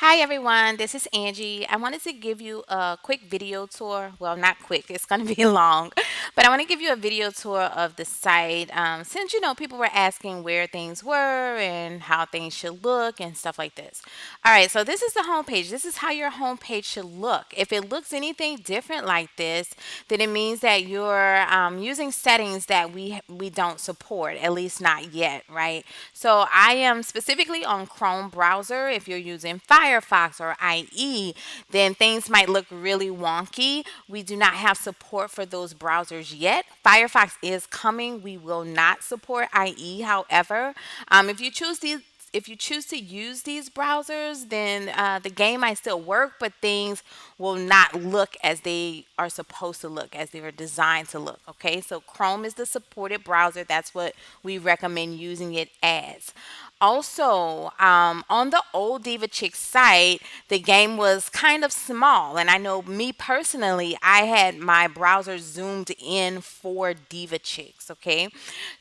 Hi everyone, this is Angie. I wanted to give you a quick video tour. Well, not quick, it's going to be long, but I want to give you a video tour of the site since people were asking where things were and how things should look and stuff like this. All right, so this is the homepage. This is how your homepage should look. If it looks anything different like this, then it means that you're using settings that we don't support, at least not yet, right? So I am specifically on Chrome browser. If you're using Firefox or IE, then things might look really wonky. We do not have support for those browsers yet. Firefox is coming. We will not support IE, however. If you choose to use these browsers, then the game might still work, but things will not look as they are supposed to look, as they were designed to look. Okay, so Chrome is the supported browser. That's what we recommend using it as. Also, on the old Diva Chix site, the game was kind of small. And I know me personally, I had my browser zoomed in for Diva Chix. Okay.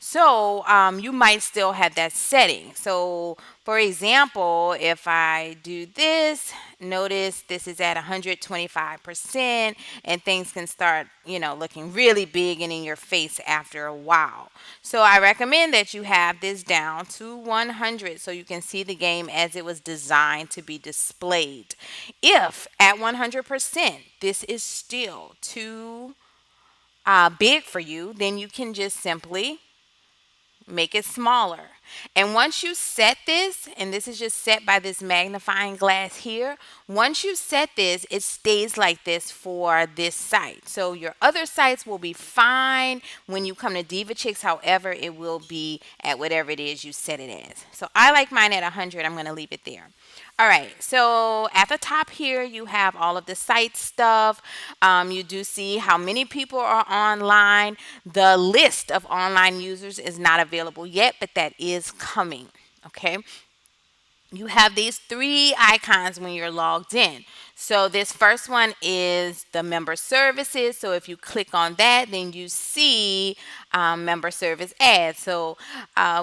So you might still have that setting. So, for example, if I do this, notice this is at 125% and things can start, looking really big and in your face after a while. So I recommend that you have this down to 100 so you can see the game as it was designed to be displayed. If at 100% this is still too big for you, then you can just simply make it smaller. And once you set this, and this is just set by this magnifying glass here, once you set this, it stays like this for this site. So your other sites will be fine when you come to Diva Chicks. However, it will be at whatever it is you set it as. So I like mine at 100. I'm going to leave it there. All right, so at the top here, you have all of the site stuff. You do see how many people are online. The list of online users is not available yet, but that is coming. Okay, you have these three icons when you're logged in. So this first one is the member services. So if you click on that, then you see member service ads. So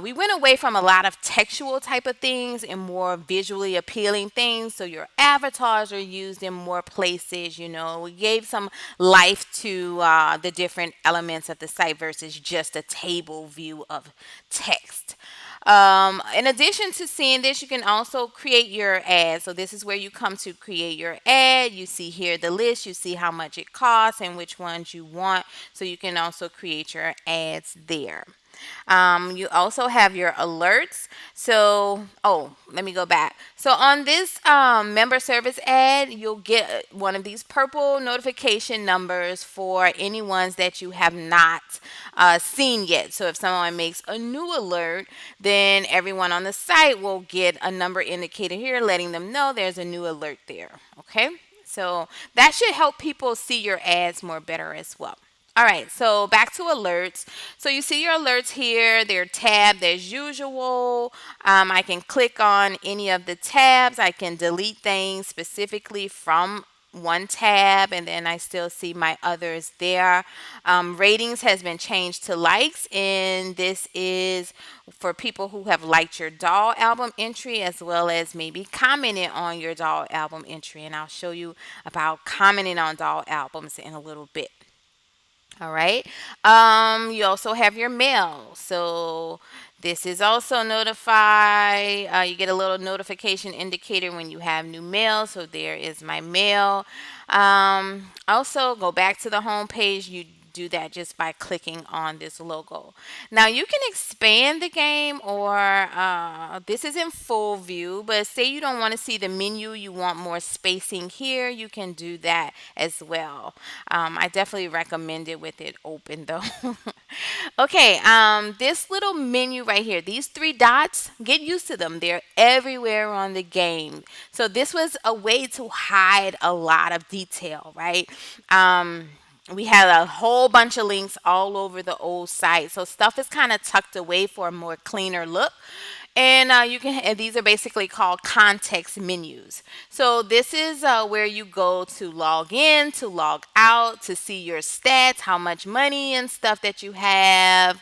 we went away from a lot of textual type of things and more visually appealing things. So your avatars are used in more places. We gave some life to the different elements of the site versus just a table view of text. In addition to seeing this, you can also create your ad. So this is where you come to create your ad. You see here the list. You see how much it costs and which ones you want. So you can also create your ads there. You also have your alerts. So, let me go back. So on this member service ad, you'll get one of these purple notification numbers for any ones that you have not seen yet. So if someone makes a new alert, then everyone on the site will get a number indicator here letting them know there's a new alert there. Okay, so that should help people see your ads more better as well. All right, so back to alerts. So you see your alerts here. They're tabbed as usual. I can click on any of the tabs. I can delete things specifically from one tab, and then I still see my others there. Ratings has been changed to likes, and this is for people who have liked your doll album entry as well as maybe commented on your doll album entry. And I'll show you about commenting on doll albums in a little bit. All right. You also have your mail. So this is also notify. You get a little notification indicator when you have new mail. So there is my mail. Also, go back to the home page. You do that just by clicking on this logo. Now you can expand the game, or this is in full view, but say you don't want to see the menu, you want more spacing here, you can do that as well. I definitely recommend it with it open though. Okay, this little menu right here, these three dots, get used to them. They're everywhere on the game. So this was a way to hide a lot of detail, right? We had a whole bunch of links all over the old site. So stuff is kind of tucked away for a more cleaner look. And and these are basically called context menus. So this is where you go to log in, to log out, to see your stats, how much money and stuff that you have.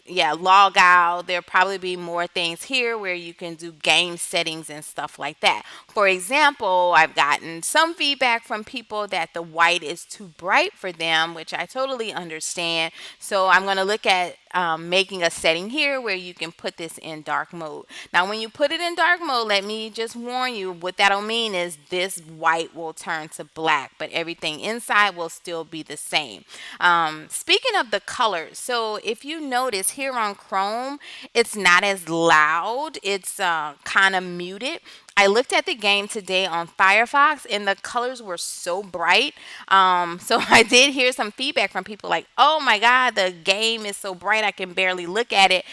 yeah, log out. There'll probably be more things here where you can do game settings and stuff like that. For example, I've gotten some feedback from people that the white is too bright for them, which I totally understand. So I'm going to look at making a setting here where you can put this in dark mode. Now, when you put it in dark mode, let me just warn you, what that'll mean is this white will turn to black, but everything inside will still be the same. Speaking of the colors, so if you notice here on Chrome, it's not as loud. It's kind of muted. I looked at the game today on Firefox and the colors were so bright. So I did hear some feedback from people like, oh my God, the game is so bright I can barely look at it.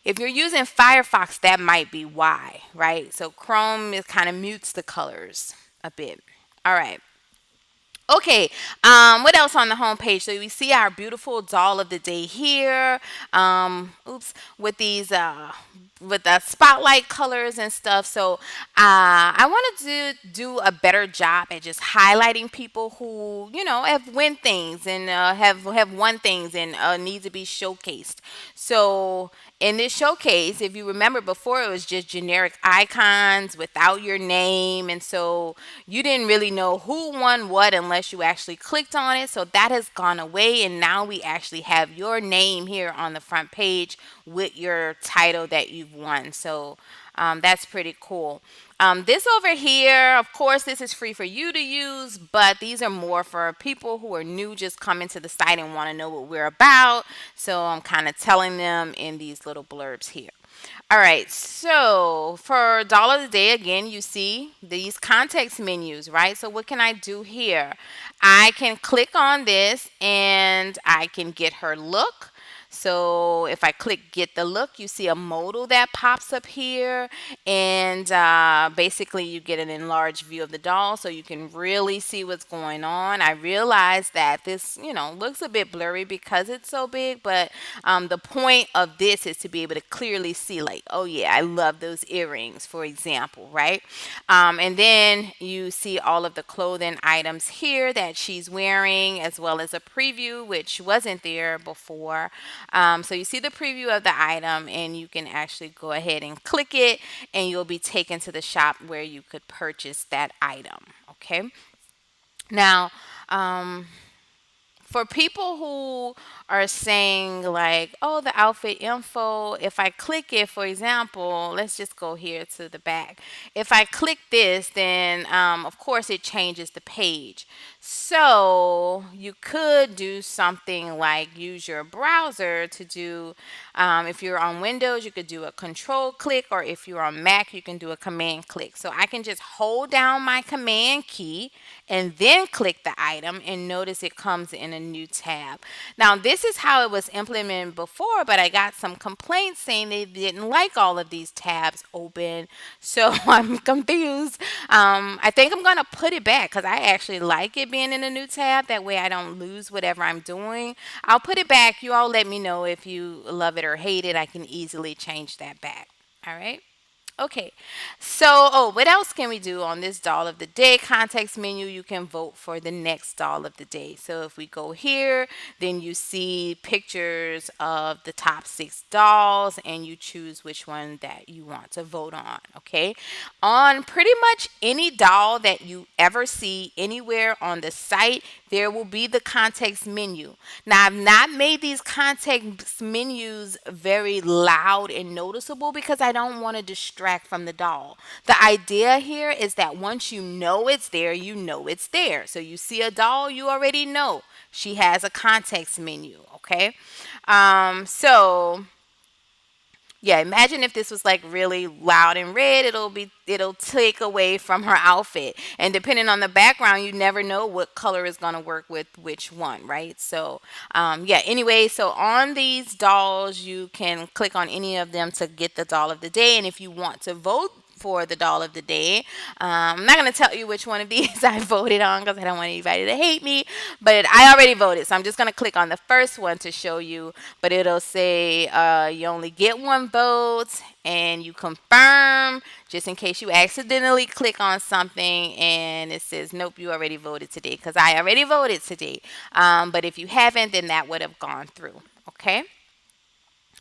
If you're using Firefox, that might be why, right? So Chrome is kind of mutes the colors a bit. All right. Okay, what else on the homepage? So we see our beautiful doll of the day here. Oops, with these with the spotlight colors and stuff. So I wanted to do a better job at just highlighting people who have win things and have won things and need to be showcased. So in this showcase, if you remember before, it was just generic icons without your name. And so you didn't really know who won what unless you actually clicked on it. So that has gone away. And now we actually have your name here on the front page with your title that you've won. So that's pretty cool. This over here, of course, this is free for you to use, but these are more for people who are new, just coming to the site and want to know what we're about. So I'm kind of telling them in these little blurbs here. All right, so for dollar of the day, again, you see these context menus, right? So what can I do here? I can click on this and I can get her look. So if I click get the look, you see a modal that pops up here, and basically you get an enlarged view of the doll so you can really see what's going on. I realize that this looks a bit blurry because it's so big, but the point of this is to be able to clearly see, like, oh yeah, I love those earrings, for example, right? And then you see all of the clothing items here that she's wearing, as well as a preview, which wasn't there before. So you see the preview of the item, and you can actually go ahead and click it, and you'll be taken to the shop where you could purchase that item. Okay. Now, for people who are saying like, oh, the outfit info, if I click it, for example, let's just go here to the back. If I click this, then of course it changes the page. So you could do something like use your browser to do, if you're on Windows, you could do a control click, or if you're on Mac, you can do a command click. So I can just hold down my command key and then click the item, and notice it comes in a new tab. Now, this is how it was implemented before, but I got some complaints saying they didn't like all of these tabs open. So I'm confused. I think I'm going to put it back because I actually like it being in a new tab. That way I don't lose whatever I'm doing. I'll put it back. You all let me know if you love it or hate it. I can easily change that back. All right. Okay, so, oh, what else can we do on this doll of the day context menu? You can vote for the next doll of the day. So if we go here, then you see pictures of the top 6 dolls, and you choose which one that you want to vote on. Okay, on pretty much any doll that you ever see anywhere on the site, there will be the context menu. Now, I've not made these context menus very loud and noticeable because I don't want to distract from the doll. The idea here is that once you know it's there, you know it's there. So you see a doll, you already know she has a context menu, okay? So yeah, imagine if this was like really loud and red, it'll take away from her outfit. And depending on the background, you never know what color is going to work with which one, right? So, yeah, anyway, so on these dolls, you can click on any of them to get the doll of the day. And if you want to vote for the doll of the day. I'm not going to tell you which one of these I voted on because I don't want anybody to hate me, but I already voted. So I'm just going to click on the first one to show you, but it'll say you only get one vote, and you confirm just in case you accidentally click on something and it says, nope, you already voted today, because I already voted today. But if you haven't, then that would have gone through. Okay.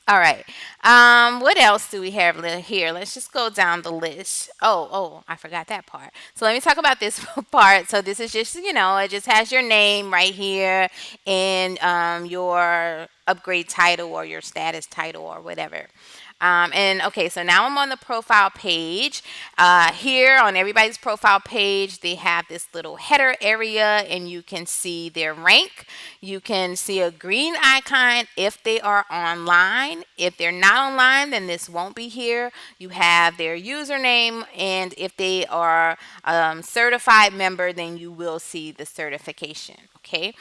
All right. What else do we have here? Let's just go down the list. Oh, I forgot that part. So let me talk about this part. So this is just, it just has your name right here and your upgrade title or your status title or whatever. And okay, so now I'm on the profile page. Here on everybody's profile page, they have this little header area, and you can see their rank. You can see a green icon if they are online. If they're not online, then this won't be here. You have their username, and if they are certified member, then you will see the certification. Okay.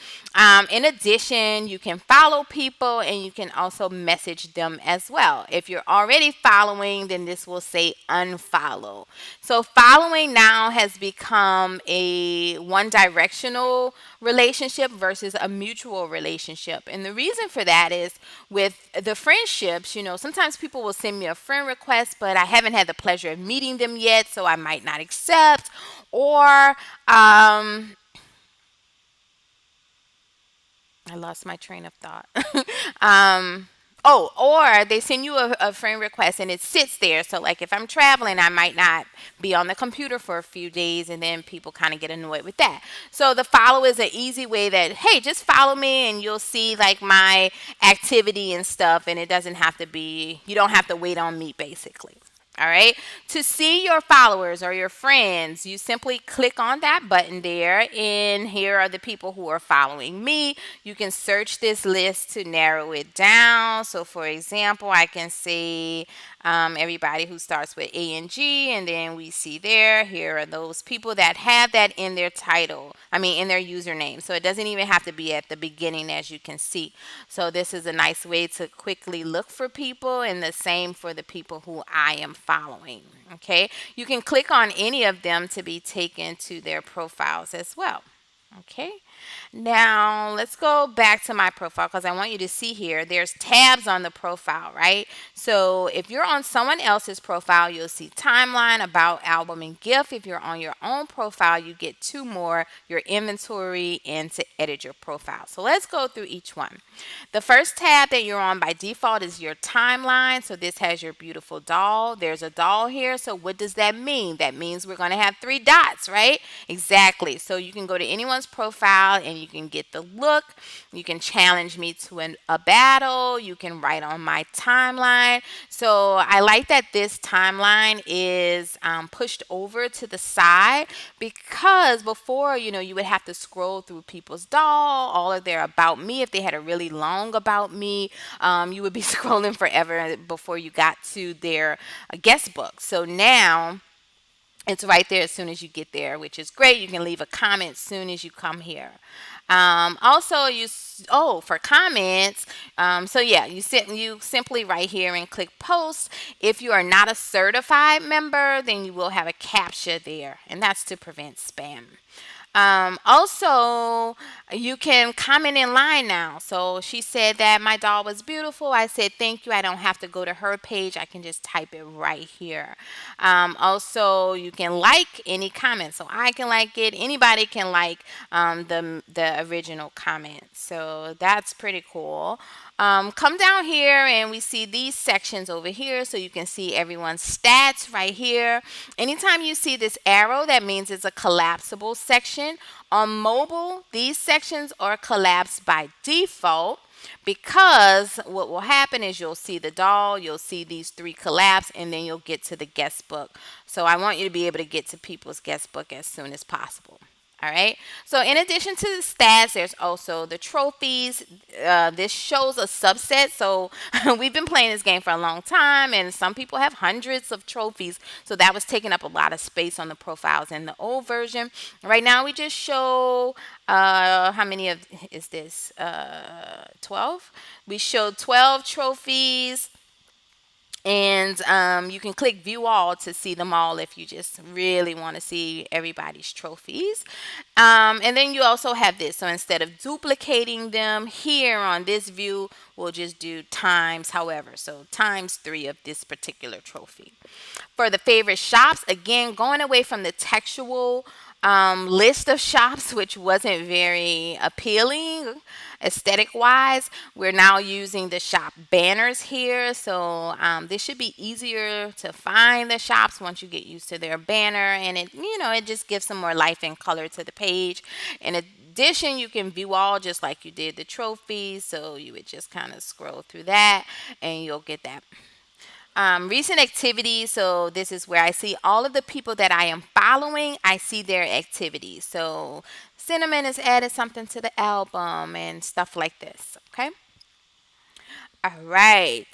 In addition, you can follow people and you can also message them as well. If you're already following, then this will say unfollow. So following now has become a one directional relationship versus a mutual relationship. And the reason for that is with the friendships, sometimes people will send me a friend request, but I haven't had the pleasure of meeting them yet, so I might not accept. Or I lost my train of thought. um, or they send you a friend request and it sits there. So, like, if I'm traveling, I might not be on the computer for a few days, and then people kind of get annoyed with that. So, the follow is an easy way that, hey, just follow me and you'll see like my activity and stuff, and it doesn't have to be, you don't have to wait on me basically. All right. To see your followers or your friends, you simply click on that button there, and here are the people who are following me. You can search this list to narrow it down. So, for example, I can say everybody who starts with A and G, and then we see there, here are those people that have that in their title, in their username. So, it doesn't even have to be at the beginning, as you can see. So, this is a nice way to quickly look for people, and the same for the people who I am following. Okay, you can click on any of them to be taken to their profiles as well. Okay, now let's go back to my profile because I want you to see here there's tabs on the profile, right? So if you're on someone else's profile, you'll see timeline, about, album, and gift. If you're on your own profile, you get two more, your inventory, and to edit your profile. So let's go through each one. The first tab that you're on by default is your timeline. So this has your beautiful doll. There's a doll here. So what does that mean? That means we're going to have three dots, right? Exactly. So you can go to anyone's profile and you can get the look. You can challenge me to a battle. You can write on my timeline. So I like that this timeline is pushed over to the side, because before, you would have to scroll through people's doll, all of their about me. If they had a really long about me, you would be scrolling forever before you got to their guest book. So now it's right there as soon as you get there, which is great. You can leave a comment as soon as you come here. Also, for comments, so yeah, you simply right here and click post. If you are not a certified member, then you will have a captcha there, and that's to prevent spam. Also, you can comment in line now. So she said that my doll was beautiful. I said thank you. I don't have to go to her page. I can just type it right here. Also, you can like any comment. So I can like it. Anybody can like the original comment. So that's pretty cool. Come down here and we see these sections over here, so you can see everyone's stats right here. Anytime you see this arrow, that means it's a collapsible section. On mobile, these sections are collapsed by default, because what will happen is you'll see the doll, you'll see these three collapse, and then you'll get to the guest book. So I want you to be able to get to people's guest book as soon as possible. All right. So in addition to the stats, there's also the trophies. This shows a subset. So we've been playing this game for a long time, and some people have hundreds of trophies. So that was taking up a lot of space on the profiles in the old version. Right now, we just show how many of is this? 12. We showed 12 trophies. And you can click view all to see them all if you just really want to see everybody's trophies. And then you also have this. So instead of duplicating them here on this view, we'll just do times however. So times 3 of this particular trophy. For the favorite shops, again, going away from the textual list of shops, which wasn't very appealing aesthetic wise. We're now using the shop banners here. So this should be easier to find the shops once you get used to their banner. And it just gives some more life and color to the page. In addition, you can view all just like you did the trophies. So you would just kind of scroll through that and you'll get that. Recent activities. So this is where I see all of the people that I am following. I see their activities. So Cinnamon has added something to the album and stuff like this. Okay. All right.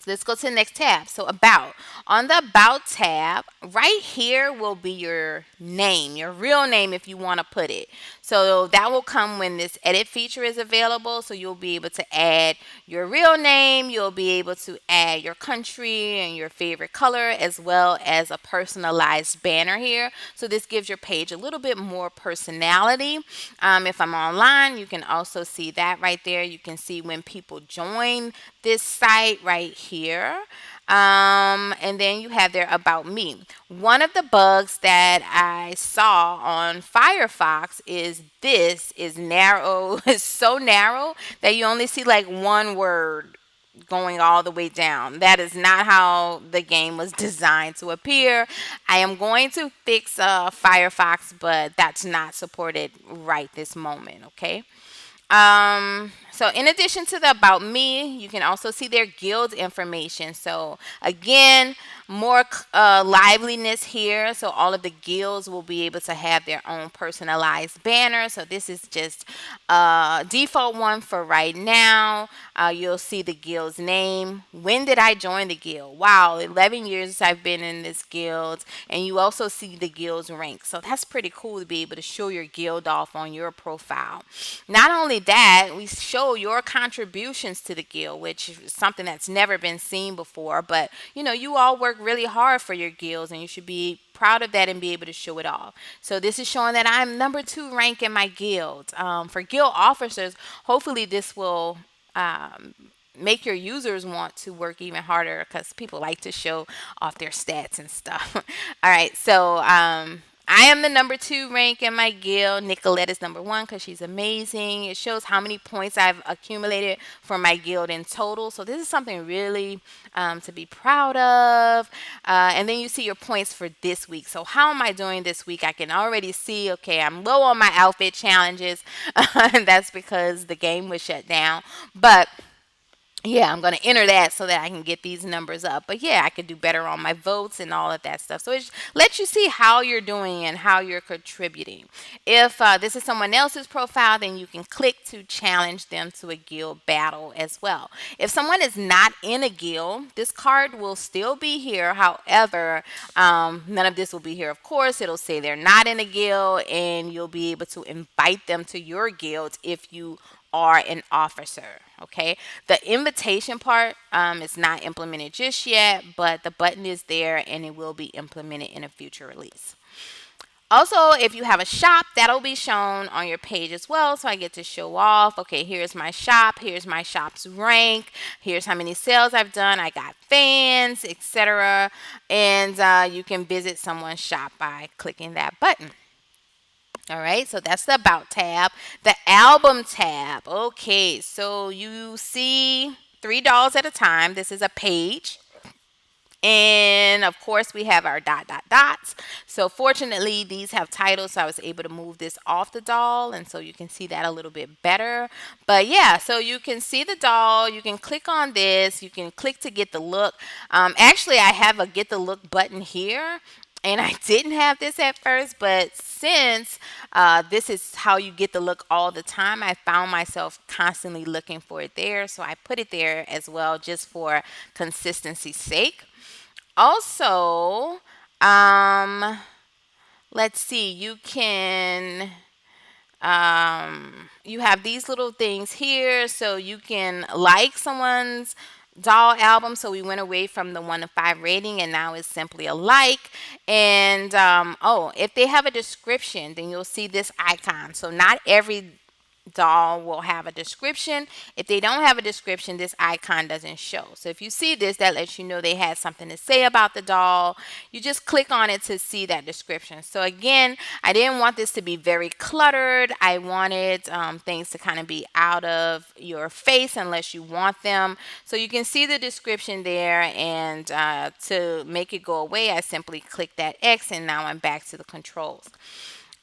Let's go to the next tab. So about. On the about tab, right here will be your name, your real name if you want to put it. So that will come when this edit feature is available. So you'll be able to add your real name. You'll be able to add your country and your favorite color as well as a personalized banner here. So this gives your page a little bit more personality. If I'm online, you can also see that right there. You can see when people join this site right here. And then you have there about me. One of the bugs that I saw on Firefox is this is narrow. It's so narrow that you only see like one word going all the way down. That is not how the game was designed to appear. I am going to fix Firefox, but that's not supported right this moment. Okay. So in addition to the about me, you can also see their guild information. So again, more liveliness here. So all of the guilds will be able to have their own personalized banner. So this is just a default one for right now. You'll see the guild's name. When did I join the guild? Wow, 11 years I've been in this guild. And you also see the guild's rank. So that's pretty cool to be able to show your guild off on your profile. Not only that, we show your contributions to the guild, which is something that's never been seen before. But you all work really hard for your guilds, and you should be proud of that and be able to show it off. So this is showing that I'm number 2 rank in my guild. For guild officers, hopefully this will make your users want to work even harder because people like to show off their stats and stuff. All right, so I am the number 2 rank in my guild. Nicolette is number 1 because she's amazing. It shows how many points I've accumulated for my guild in total. So this is something really to be proud of. And then you see your points for this week. So how am I doing this week? I can already see, okay, I'm low on my outfit challenges. And that's because the game was shut down. But yeah, I'm going to enter that so that I can get these numbers up. But yeah, I could do better on my votes and all of that stuff. So it lets you see how you're doing and how you're contributing. If this is someone else's profile, then you can click to challenge them to a guild battle as well. If someone is not in a guild, this card will still be here. However, none of this will be here, of course. It'll say they're not in a guild, and you'll be able to invite them to your guild if you are an officer. Okay, the invitation part is not implemented just yet, but the button is there and it will be implemented in a future release. Also, if you have a shop, that'll be shown on your page as well. So I get to show off, okay, here's my shop, here's my shop's rank, here's how many sales I've done, I got fans, etc. And you can visit someone's shop by clicking that button. All right, so that's the About tab. The Album tab. Okay, so you see 3 dolls at a time. This is a page. And of course, we have our dots. So fortunately, these have titles, so I was able to move this off the doll, and so you can see that a little bit better. But yeah, so you can see the doll. You can click on this. You can click to get the look. Actually, I have a get the look button here. And I didn't have this at first, but since this is how you get the look all the time, I found myself constantly looking for it there. So I put it there as well just for consistency's sake. Also, let's see, you can you have these little things here, so you can like someone's doll album. So we went away from the 1 to 5 rating, and now it's simply a like. And oh, if they have a description, then you'll see this icon. So not every doll will have a description. If they don't have a description, this icon doesn't show. So if you see this, that lets you know they had something to say about the doll. You just click on it to see that description. So again, I didn't want this to be very cluttered. I wanted things to kind of be out of your face unless you want them. So you can see the description there, and to make it go away, I simply click that X, and now I'm back to the controls.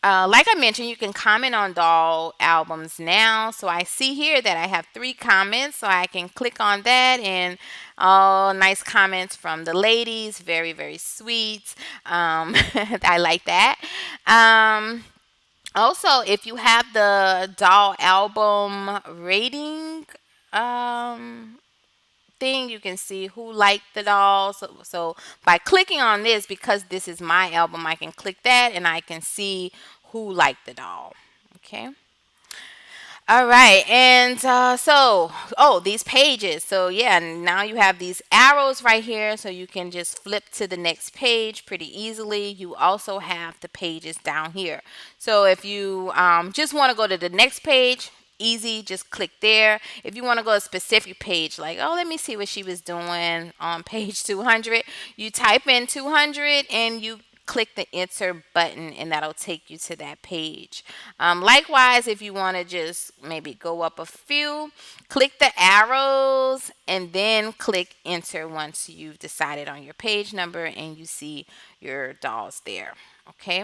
Like I mentioned, you can comment on doll albums now. So I see here that I have 3 comments. So I can click on that, and all nice comments from the ladies. Very, very sweet. I like that. Um, Also, if you have the doll album rating um, thing, you can see who liked the doll. So by clicking on this, because this is my album, I can click that and I can see who liked the doll. Okay. All right, and oh, these pages. So yeah, now you have these arrows right here, so you can just flip to the next page pretty easily. You also have the pages down here. So if you just want to go to the next page, easy, just click there. If you want to go to a specific page, like, oh, let me see what she was doing on page 200, you type in 200 and you click the enter button, and that'll take you to that page. Likewise, if you want to just maybe go up a few, click the arrows and then click enter once you've decided on your page number and you see your dolls there. Okay,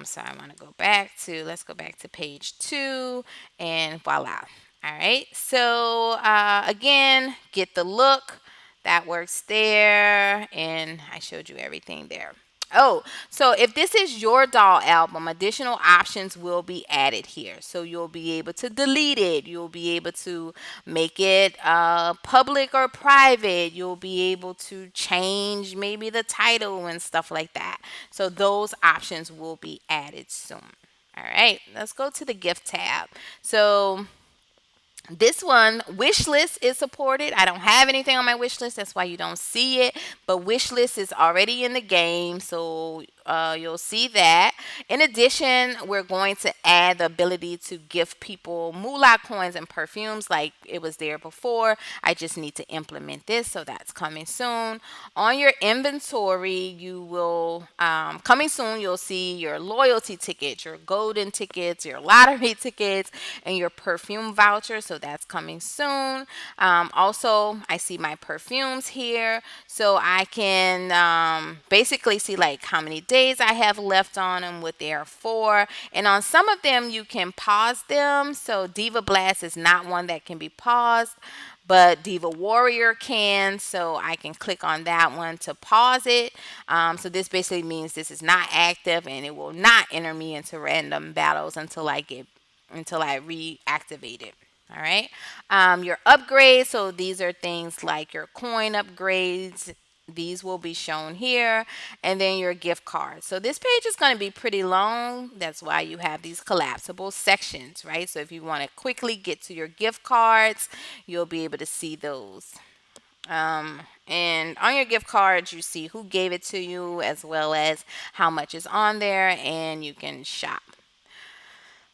so I want to go back to, let's go back to page 2, and voila. All right, so again, get the look. That works there, and I showed you everything there. Oh, so if this is your doll album, additional options will be added here. So you'll be able to delete it. You'll be able to make it public or private. You'll be able to change maybe the title and stuff like that. So those options will be added soon. All right, let's go to the gift tab. So this one, wish list is supported. I don't have anything on my wish list. That's why you don't see it. But wish list is already in the game. So you'll see that. In addition, we're going to add the ability to gift people moolah coins and perfumes like it was there before. I just need to implement this. So that's coming soon. On your inventory, you will, coming soon, you'll see your loyalty tickets, your golden tickets, your lottery tickets, and your perfume voucher. So that's coming soon. Also, I see my perfumes here. So I can basically see like how many days I have left on them, what they are for. And on some of them, you can pause them. So Diva Blast is not one that can be paused, but Diva Warrior can. So I can click on that one to pause it. So this basically means this is not active and it will not enter me into random battles until I reactivate it. All right. Your upgrades. So these are things like your coin upgrades. These will be shown here, and then your gift cards. So this page is going to be pretty long. That's why you have these collapsible sections, right? So if you want to quickly get to your gift cards, you'll be able to see those. And on your gift cards, you see who gave it to you as well as how much is on there, and you can shop.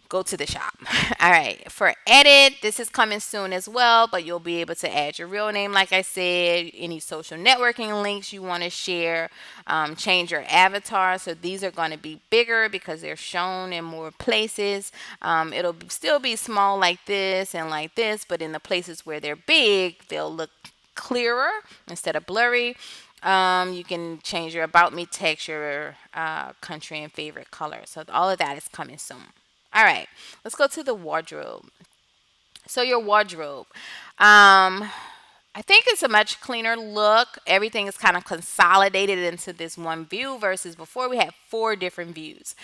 Go to the shop. All right. For edit, this is coming soon as well, but you'll be able to add your real name, like I said, any social networking links you want to share, change your avatar. So these are going to be bigger because they're shown in more places. It'll still be small like this, but in the places where they're big, they'll look clearer instead of blurry. You can change your about me text, your country, and favorite color. So all of that is coming soon. All right, let's go to the wardrobe. So your wardrobe. I think it's a much cleaner look. Everything is kind of consolidated into this one view versus before we had 4 different views.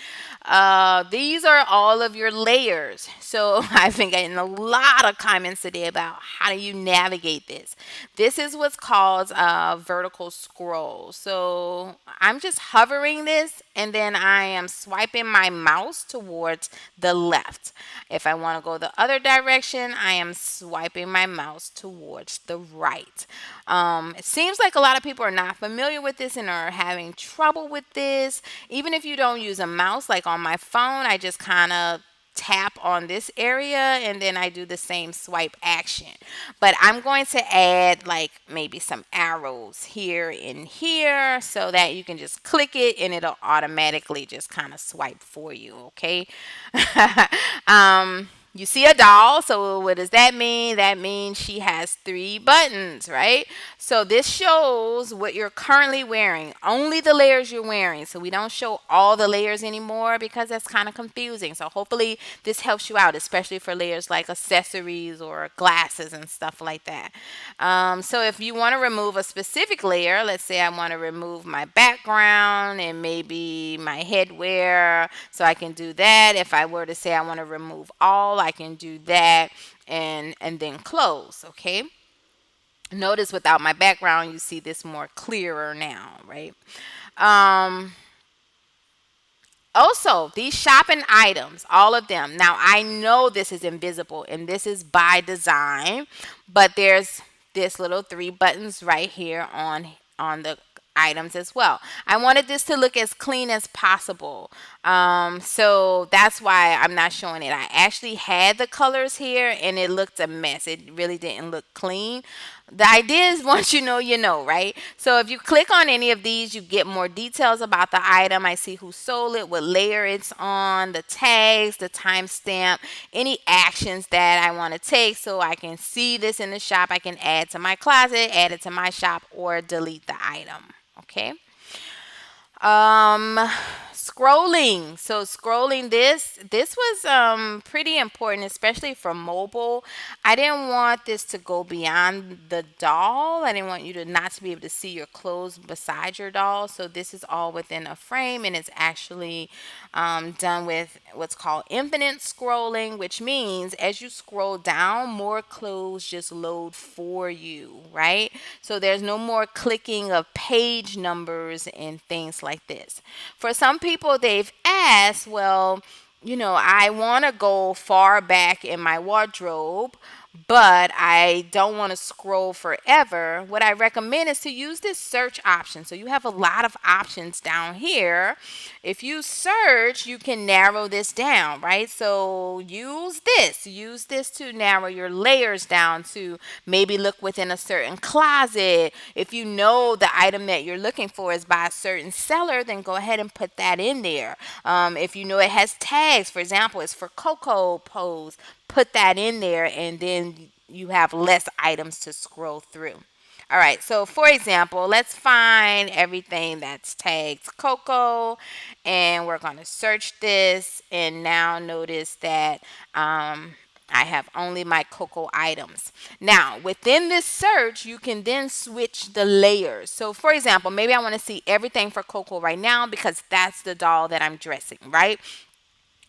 These are all of your layers. So I've been getting a lot of comments today about how do you navigate this. This is what's called a vertical scroll. So I'm just hovering this and then I am swiping my mouse towards the left. If I want to go the other direction, I am swiping my mouse towards the right. It seems like a lot of people are not familiar with this and are having trouble with this. Even if you don't use a mouse, like on my phone, I just kind of tap on this area and then I do the same swipe action. But I'm going to add like maybe some arrows here and here so that you can just click it and it'll automatically just kind of swipe for you, okay? You see a doll, so what does that mean? That means she has 3 buttons, right? So this shows what you're currently wearing, only the layers you're wearing. So we don't show all the layers anymore because that's kind of confusing. So hopefully this helps you out, especially for layers like accessories or glasses and stuff like that. So if you want to remove a specific layer, let's say I want to remove my background and maybe my headwear, so I can do that. If I were to say I want to remove all, I can do that and then close, okay? Notice without my background, you see this more clearer now, right? Um, Also, these shopping items, all of them. Now, I know this is invisible and this is by design, but there's this little 3 buttons right here on the items as well. I wanted this to look as clean as possible. So that's why I'm not showing it. I actually had the colors here and it looked a mess. It really didn't look clean. The idea is once you know, right? So if you click on any of these, you get more details about the item. I see who sold it, what layer it's on, the tags, the timestamp, any actions that I want to take so I can see this in the shop. I can add to my closet, add it to my shop, or delete the item. Okay. Um, Scrolling. So scrolling this was pretty important, especially for mobile. I didn't want this to go beyond the doll. I didn't want you to not to be able to see your clothes beside your doll. So this is all within a frame, and it's actually done with what's called infinite scrolling, which means as you scroll down, more clothes just load for you, right? So there's no more clicking of page numbers and things like this. For some people, they've asked, well, I want to go far back in my wardrobe, but I don't want to scroll forever. What I recommend is to use this search option. So you have a lot of options down here. If you search, you can narrow this down, right? So use this to narrow your layers down to maybe look within a certain closet. If you know the item that you're looking for is by a certain seller, then go ahead and put that in there. If you know it has tags, for example, it's for Coco Pose, put that in there, and then you have less items to scroll through. All right, so for example, let's find everything that's tagged Coco, and we're going to search this, and now notice that I have only my Coco items. Now, within this search, you can then switch the layers. So, for example, maybe I want to see everything for Coco right now because that's the doll that I'm dressing, right?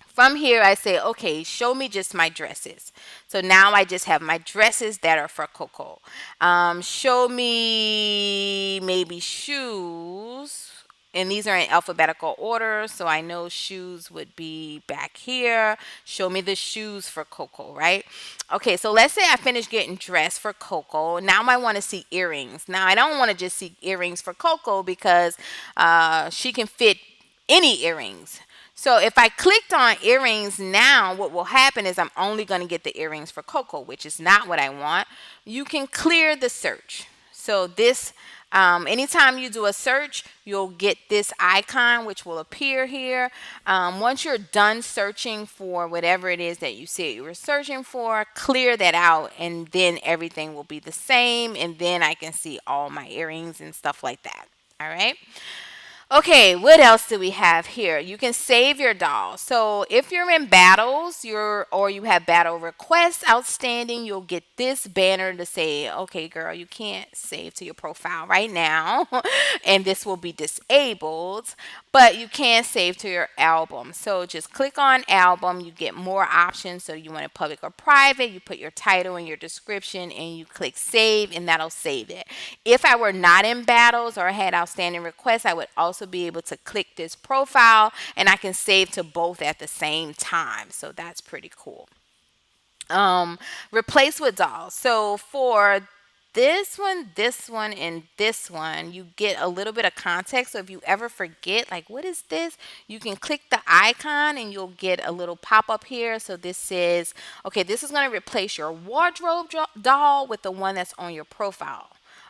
From here, I say, okay, show me just my dresses. So now I just have my dresses that are for Coco. Show me maybe shoes. And these are in alphabetical order, so I know shoes would be back here. Show me the shoes for Coco, right? Okay, so let's say I finished getting dressed for Coco. Now I want to see earrings. Now I don't want to just see earrings for Coco because she can fit any earrings. So if I clicked on earrings now, what will happen is I'm only going to get the earrings for Coco, which is not what I want. You can clear the search. So this, anytime you do a search, you'll get this icon, which will appear here. Once you're done searching for whatever it is that you said you were searching for, clear that out, and then everything will be the same. And then I can see all my earrings and stuff like that. All right. Okay, what else do we have here? You can save your doll. So if you're in battles, or you have battle requests outstanding, you'll get this banner to say, okay, girl, you can't save to your profile right now, and this will be disabled, but you can save to your album. So just click on album, you get more options. So you want it public or private, you put your title and your description, and you click save, and that'll save it. If I were not in battles or had outstanding requests, I would also be able to click this profile and I can save to both at the same time. So that's pretty cool. Replace with dolls. So for this one, and this one, you get a little bit of context. So if you ever forget, like, what is this? You can click the icon and you'll get a little pop up here. So this says, okay, this is going to replace your wardrobe doll with the one that's on your profile.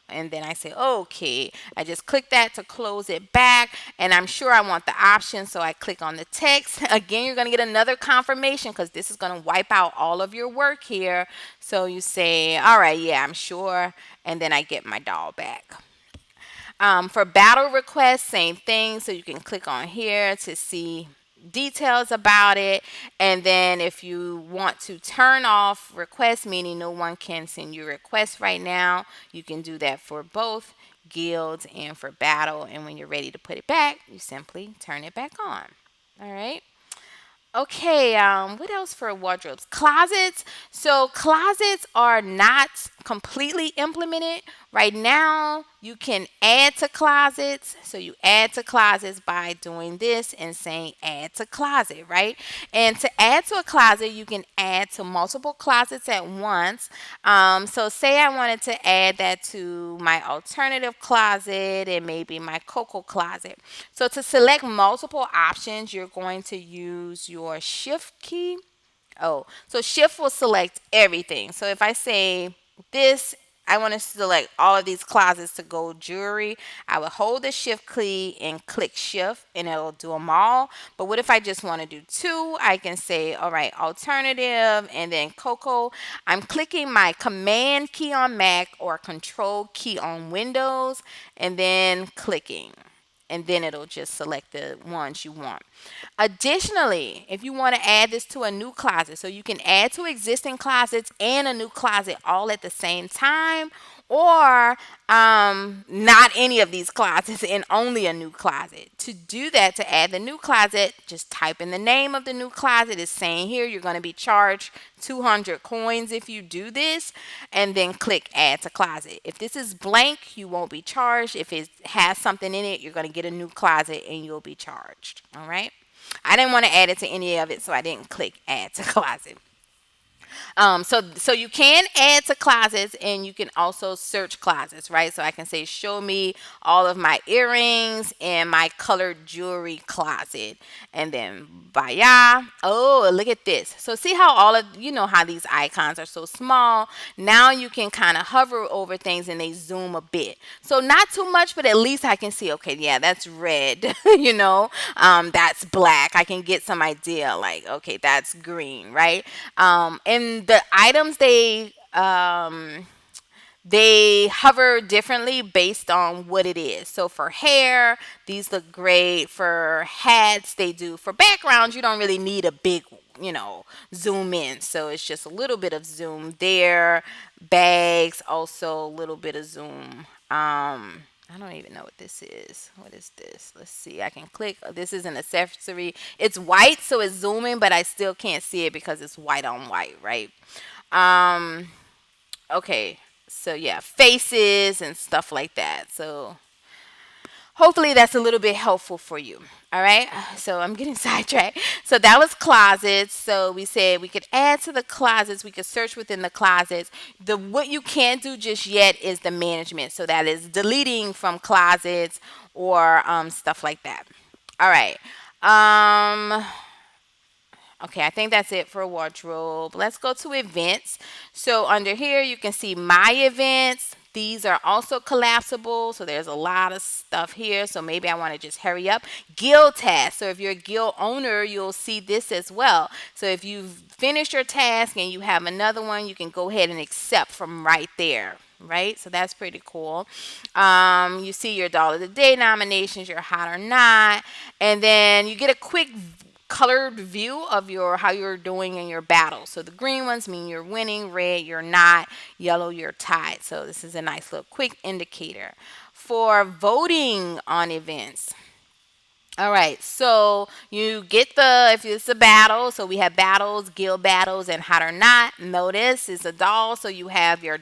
And then I say, okay, I just click that to close it back. And I'm sure I want the option. So I click on the text. Again, you're going to get another confirmation because this is going to wipe out all of your work here. So you say, all right, yeah, I'm sure. And then I get my doll back. For battle requests, same thing. So you can click on here to see details about it. And then if you want to turn off requests, meaning no one can send you requests right now, you can do that for both guilds and for battle. And when you're ready to put it back, you simply turn it back on. All right. Okay, what else for wardrobes? Closets. So closets are not completely implemented. Right now, you can add to closets. So you add to closets by doing this and saying add to closet, right? And to add to a closet, you can add to multiple closets at once. So say I wanted to add that to my alternative closet and maybe my cocoa closet. So to select multiple options, you're going to use your shift key. Oh, so shift will select everything. So if I say this, I want to select all of these closets to go jewelry. I would hold the shift key and click shift and it'll do them all. But what if I just want to do two? I can say, all right, alternative and then cocoa. I'm clicking my command key on Mac or control key on Windows and then clicking, and then it'll just select the ones you want. Additionally, if you want to add this to a new closet, so you can add to existing closets and a new closet all at the same time, or not any of these closets and only a new closet. To do that, to add the new closet, just type in the name of the new closet. It's saying here you're going to be charged 200 coins if you do this, and then click add to closet. If this is blank, you won't be charged. If it has something in it, you're going to get a new closet and you'll be charged. All right. I didn't want to add it to any of it, so I didn't click add to closet. So you can add to closets and you can also search closets, right? So I can say, show me all of my earrings and my colored jewelry closet. And then Baya. Oh, look at this. So see how all of, you know how these icons are so small. Now you can kind of hover over things and they zoom a bit. So not too much, but at least I can see, okay, yeah, that's red, that's black. I can get some idea like, okay, that's green, right? And the items they hover differently based on what it is. So for hair, these look great. For hats, they do. For backgrounds, you don't really need a big, zoom in. So it's just a little bit of zoom there. Bags, also a little bit of zoom. I don't even know what this is. What is this? Let's see. I can click. This is an accessory. It's white, so it's zooming, but I still can't see it because it's white on white, right? Okay. So yeah, faces and stuff like that. So hopefully that's a little bit helpful for you. All right. So I'm getting sidetracked. So that was closets. So we said we could add to the closets. We could search within the closets. What you can't do just yet is the management. So that is deleting from closets or stuff like that. All right. Okay, I think that's it for wardrobe. Let's go to events. So under here, you can see my events. These are also collapsible, so there's a lot of stuff here. So maybe I want to just hurry up. Guild tasks. So if you're a guild owner, you'll see this as well. So if you've finished your task and you have another one, you can go ahead and accept from right there. Right, so that's pretty cool. You see your doll of the day nominations, your hot or not, and then you get a quick colored view of how you're doing in your battle. So the green ones mean you're winning, red you're not, yellow you're tied. So this is a nice little quick indicator for voting on events. All right, so you get if it's a battle, so we have battles, guild battles, and hot or not. Notice it's a doll, so you have your ...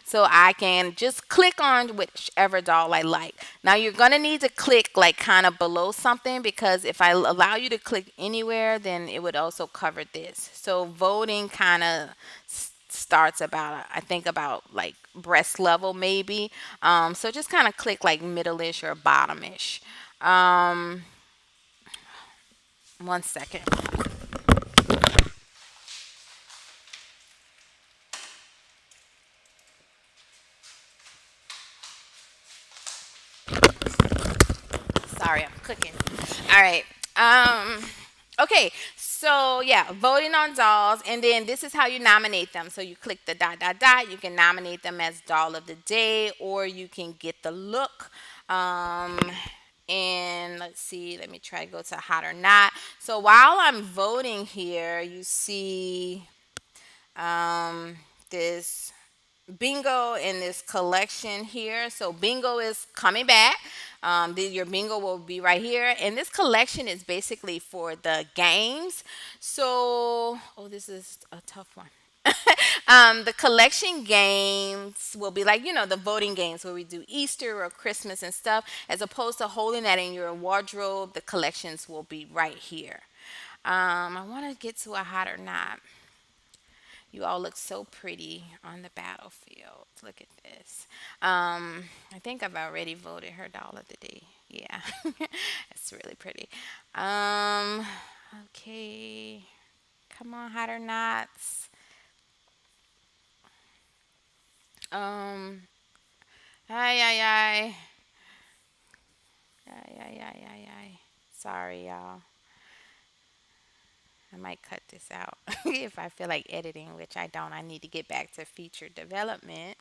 So I can just click on whichever doll I like. Now you're going to need to click like kind of below something, because if I allow you to click anywhere, then it would also cover this. So voting kind of starts about, I think about like breast level maybe. So just kind of click like middle-ish or bottom-ish. Um, one second. Sorry, I'm cooking. All right. Um, okay. So yeah, voting on dolls, and then this is how you nominate them. So you click the dot dot dot. You can nominate them as doll of the day, or you can get the look. Um, and let's see. Let me try to go to hot or not. So while I'm voting here, you see um, this bingo in this collection here. So bingo is coming back. Your bingo will be right here, and this collection is basically for the games. So, oh, this is a tough one. The collection games will be like, the voting games where we do Easter or Christmas and stuff. As opposed to holding that in your wardrobe, the collections will be right here. I want to get to a hot or not. You all look so pretty on the battlefield. Look at this. I think I've already voted her doll of the day. Yeah, it's really pretty. Um, okay. Come on, hot or nots. Um, ay, ay, ay. Ay, ay, ay, ay, ay. Sorry, y'all. I might cut this out if I feel like editing, which I don't. I need to get back to feature development.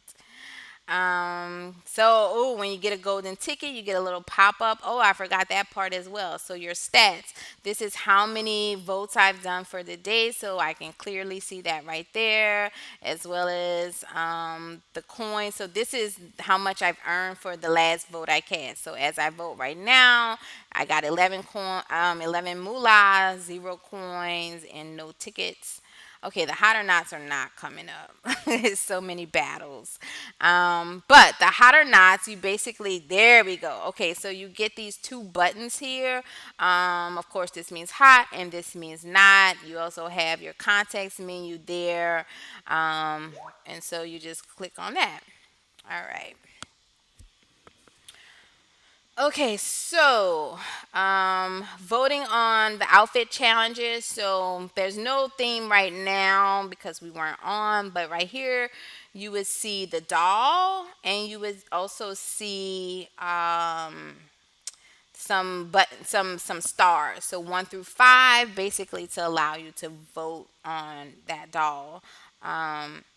When you get a golden ticket, you get a little pop up. Oh, I forgot that part as well. So, your stats. This is how many votes I've done for the day. So, I can clearly see that right there, as well as the coin. So, this is how much I've earned for the last vote I cast. So, as I vote right now, I got 11 moolah, 0 coins, and no tickets. Okay, the hot or nots are not coming up. There's so many battles. But the hot or nots, you basically, there we go. Okay, so you get these two buttons here. Of course, this means hot and this means not. You also have your context menu there. And so you just click on that. All right. Okay, so voting on the outfit challenges. So there's no theme right now because we weren't on, but right here you would see the doll, and you would also see some stars. So 1 through 5, basically to allow you to vote on that doll.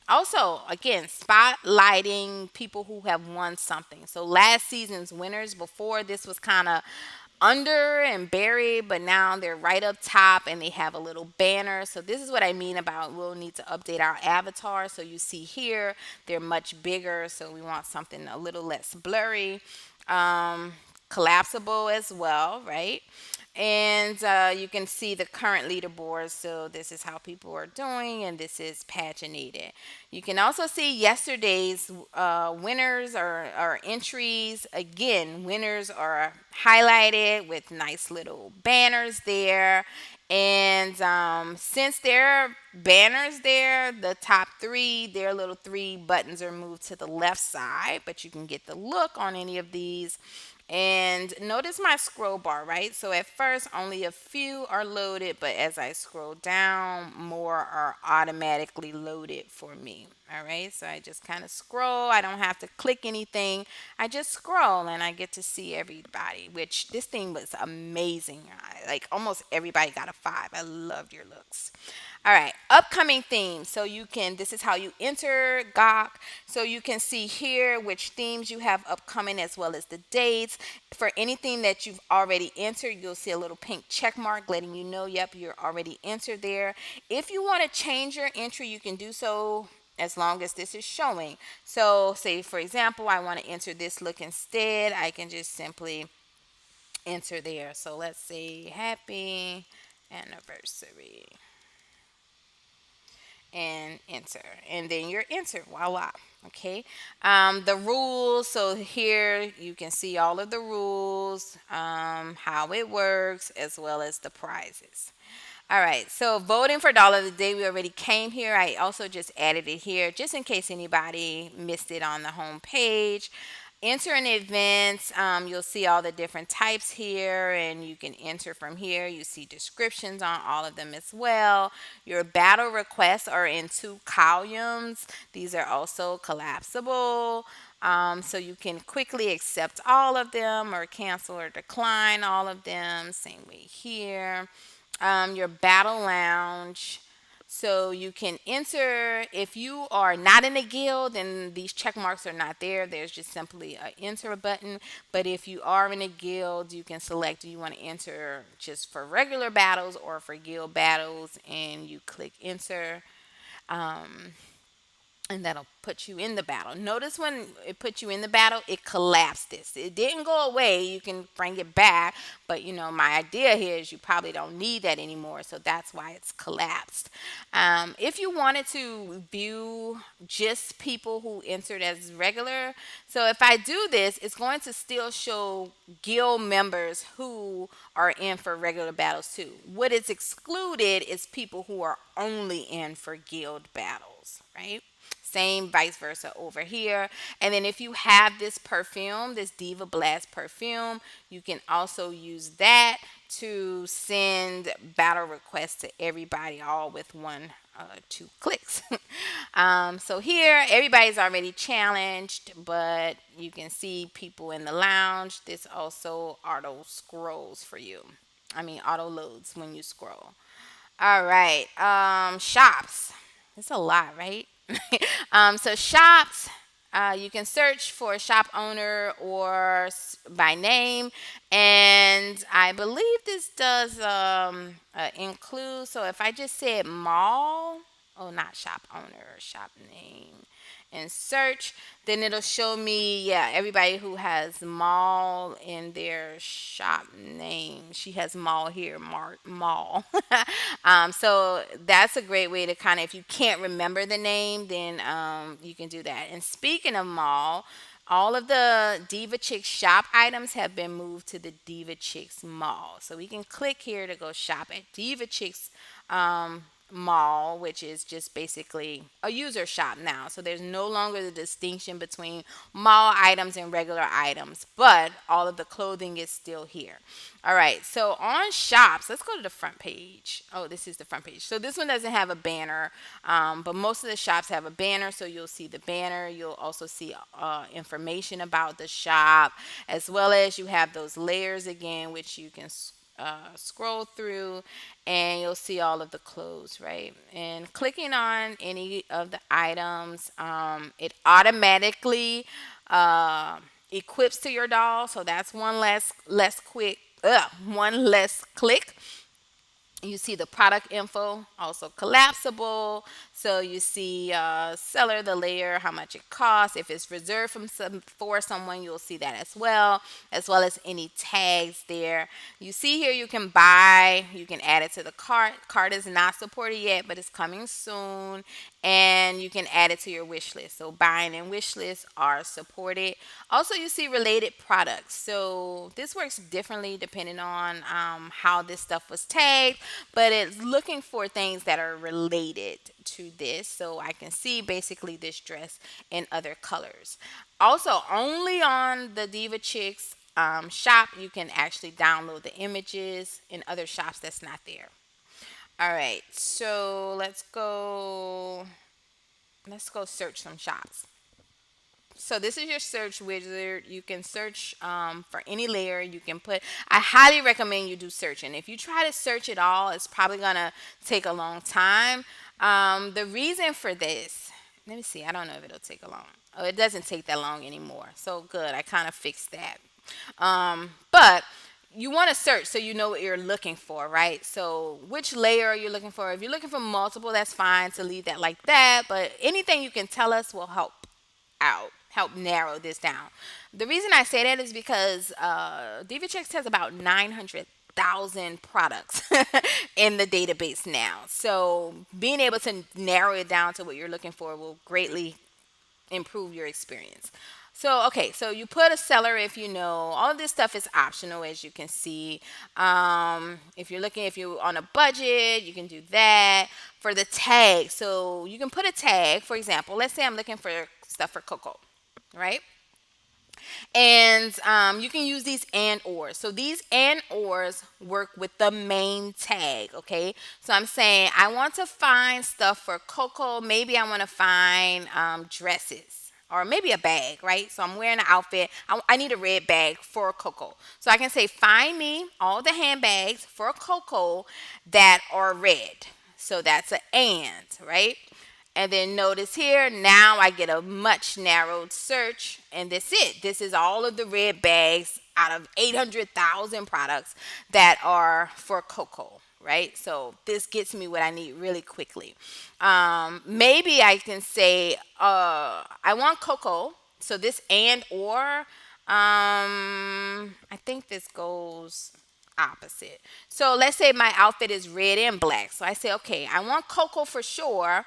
Also, again, spotlighting people who have won something. So last season's winners, before this was kind of under and buried, but now they're right up top and they have a little banner. So this is what I mean about we'll need to update our avatar. So you see here, they're much bigger. So we want something a little less blurry. Um, Collapsible as well, right? And you can see the current leaderboard. So this is how people are doing, and this is paginated. You can also see yesterday's winners or entries. Again, winners are highlighted with nice little banners there. And since there are banners there, the top three, their little three buttons are moved to the left side, but you can get the look on any of these. And notice my scroll bar, right? So at first, only a few are loaded, but as I scroll down, more are automatically loaded for me. All right, so I just kind of scroll. I don't have to click anything. I just scroll and I get to see everybody, which this thing was amazing. Like almost everybody got a 5. I loved your looks. All right, upcoming themes. So this is how you enter GOC. So you can see here which themes you have upcoming as well as the dates. For anything that you've already entered, you'll see a little pink check mark letting you know, yep, you're already entered there. If you want to change your entry, you can do so as long as this is showing. So say, for example, I want to enter this look instead. I can just simply enter there. So let's say happy anniversary and enter, and then you're entered. Voila. Okay. The rules. So here you can see all of the rules, how it works, as well as the prizes. All right, so voting for dollar of the day, we already came here. I also just added it here just in case anybody missed it on the home page. Enter in events. You'll see all the different types here, and you can enter from here. You see descriptions on all of them as well. Your battle requests are in two columns. These are also collapsible. So you can quickly accept all of them or cancel or decline all of them. Same way here. Your battle lounge. So you can enter if you are not in a guild, and these check marks are not there. There's just simply a enter button. But if you are in a guild, you can select do you want to enter just for regular battles or for guild battles, and you click enter. Um, and that'll put you in the battle. Notice when it put you in the battle, it collapsed this. It didn't go away. You can bring it back, but my idea here is you probably don't need that anymore, so that's why it's collapsed. If you wanted to view just people who entered as regular, so if I do this, it's going to still show guild members who are in for regular battles too. What is excluded is people who are only in for guild battles, right? Same vice versa over here. And then if you have this perfume, this Diva Blast perfume, you can also use that to send battle requests to everybody all with two clicks. So here, everybody's already challenged, but you can see people in the lounge. This also auto scrolls for you. I mean, auto loads when you scroll. All right. Shops. It's a lot, right? So shops, you can search for a shop owner or by name, and I believe this does include. So if I just said mall, oh, not shop owner, shop name, and search, then it'll show me, yeah, everybody who has mall in their shop name. She has mall here, mall. So that's a great way to kind of, if you can't remember the name, then you can do that. And speaking of mall, all of the Diva Chix shop items have been moved to the Diva Chix mall. So we can click here to go shop at Diva Chix mall, which is just basically a user shop now. So there's no longer the distinction between mall items and regular items, but all of the clothing is still here. All right, so on shops, let's go to the front page. Oh, this is the front page. So this one doesn't have a banner, but most of the shops have a banner. So you'll see the banner. You'll also see information about the shop, as well as you have those layers again, which you can scroll through, and you'll see all of the clothes, right? And clicking on any of the items, it automatically equips to your doll. So that's one less click. You see the product info, also collapsible. So you see seller, the layer, how much it costs. If it's reserved for someone, you'll see that as well as any tags there. You see here you can buy, you can add it to the cart. Cart is not supported yet, but it's coming soon. And you can add it to your wish list. So buying and wish lists are supported. Also, you see related products. So this works differently depending on how this stuff was tagged, but it's looking for things that are related to this. So I can see basically this dress in other colors. Also, only on the Diva Chicks shop, you can actually download the images. In other shops, that's not there. All right, so let's go search some shops. So this is your search wizard. You can search for any layer. You can put. I highly recommend you do searching. If you try to search it all, it's probably gonna take a long time. The reason for this, let me see. I don't know if it'll take a long. Oh, it doesn't take that long anymore. So good. I kind of fixed that. But you want to search so you know what you're looking for, right? So which layer are you looking for? If you're looking for multiple, that's fine to leave that like that. But anything you can tell us will help narrow this down. The reason I say that is because DivaChex has about 900,000 products in the database now. So being able to narrow it down to what you're looking for will greatly improve your experience. So, okay, so you put a seller if you know. All of this stuff is optional, as you can see. If you're looking, if you're on a budget, you can do that. For the tag, so you can put a tag. For example, let's say I'm looking for stuff for cocoa, right? And you can use these and ors. So these and ors work with the main tag, okay? So I'm saying I want to find stuff for Coco. Maybe I want to find dresses or maybe a bag, right? So I'm wearing an outfit. I need a red bag for Coco. So I can say find me all the handbags for Coco that are red. So that's an and, right? And then notice here, now I get a much narrowed search, and that's it. This is all of the red bags out of 800,000 products that are for cocoa, right? So this gets me what I need really quickly. Maybe I can say, I want cocoa. So this and or, I think this goes opposite. So let's say my outfit is red and black. So I say, okay, I want cocoa for sure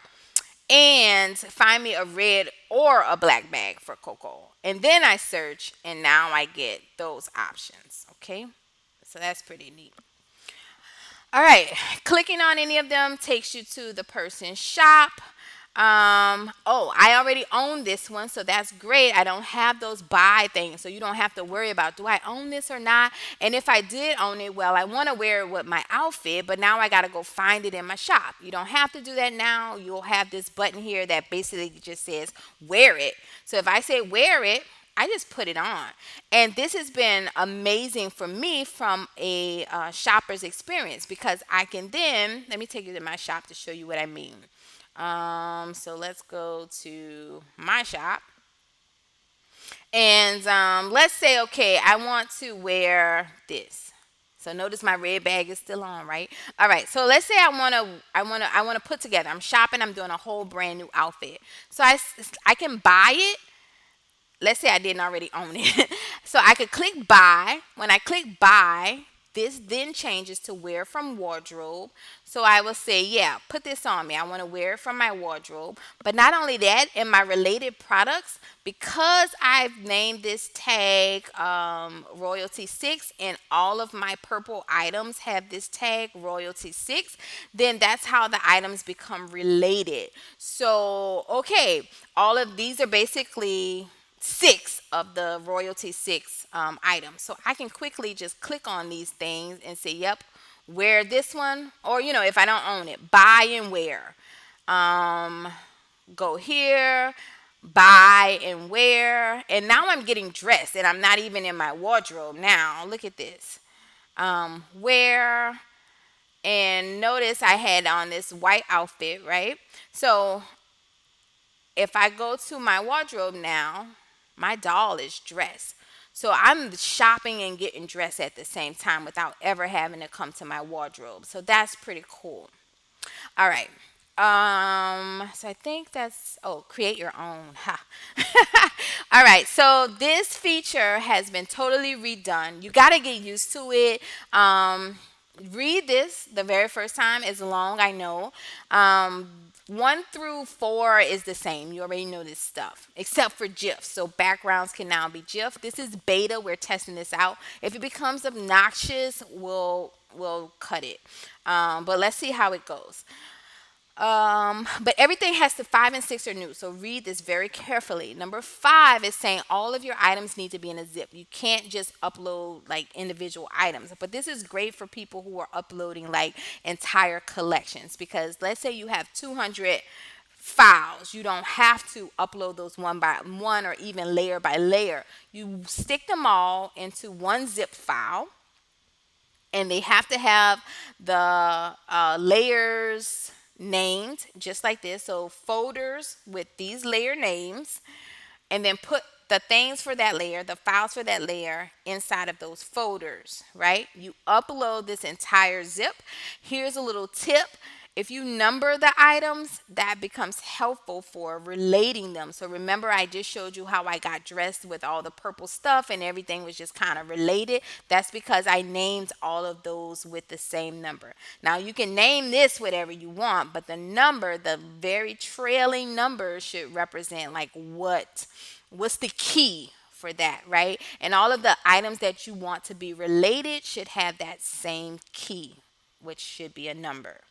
and find me a red or a black bag for cocoa. And then I search and now I get those options. Okay. So that's pretty neat. All right, clicking on any of them takes you to the person's shop. Oh, I already own this one, so that's great. I don't have those buy things, so you don't have to worry about do I own this or not. And if I did own it, well, I want to wear it with my outfit, but now I got to go find it in my shop. You don't have to do that now. You'll have this button here that basically just says wear it. So if I say wear it, I just put it on. And this has been amazing for me from a shopper's experience because I can then, let me take you to my shop to show you what I mean. So let's go to my shop. And let's say, okay, I want to wear this. So notice my red bag is still on, right? All right. So let's say I want to put together. I'm shopping. I'm doing a whole brand new outfit. So I can buy it. Let's say I didn't already own it. So I could click buy. When I click buy, this then changes to wear from wardrobe. So I will say, yeah, put this on me. I want to wear it from my wardrobe. But not only that, in my related products, because I've named this tag Royalty 6 and all of my purple items have this tag Royalty 6, then that's how the items become related. So, okay, all of these are basically six of the royalty six items. So I can quickly just click on these things and say, yep, wear this one. Or, if I don't own it, buy and wear. Um, Go here, buy and wear. And now I'm getting dressed and I'm not even in my wardrobe now. Look at this. Wear. And notice I had on this white outfit, right? So if I go to my wardrobe now, my doll is dressed. So I'm shopping and getting dressed at the same time without ever having to come to my wardrobe. So that's pretty cool. All right. So I think that's create your own. Ha. All right. So this feature has been totally redone. You got to get used to it. Read this the very first time is long, I know. 1 through 4 is the same. You already know this stuff, except for GIFs. So backgrounds can now be GIF. This is beta. We're testing this out. If it becomes obnoxious, we'll cut it. But let's see how it goes. But everything has to 5 and 6 are new. So read this very carefully. Number 5 is saying all of your items need to be in a zip. You can't just upload like individual items. But this is great for people who are uploading like entire collections because let's say you have 200 files. You don't have to upload those one by one or even layer by layer. You stick them all into one zip file and they have to have the layers named just like this. So folders with these layer names, and then put the things for that layer, the files for that layer inside of those folders, right? You upload this entire zip. Here's a little tip. If you number the items, that becomes helpful for relating them. So remember I just showed you how I got dressed with all the purple stuff and everything was just kind of related. That's because I named all of those with the same number. Now you can name this whatever you want, but the number, the very trailing number should represent like what What's the key for that, right? And all of the items that you want to be related should have that same key, which should be a number.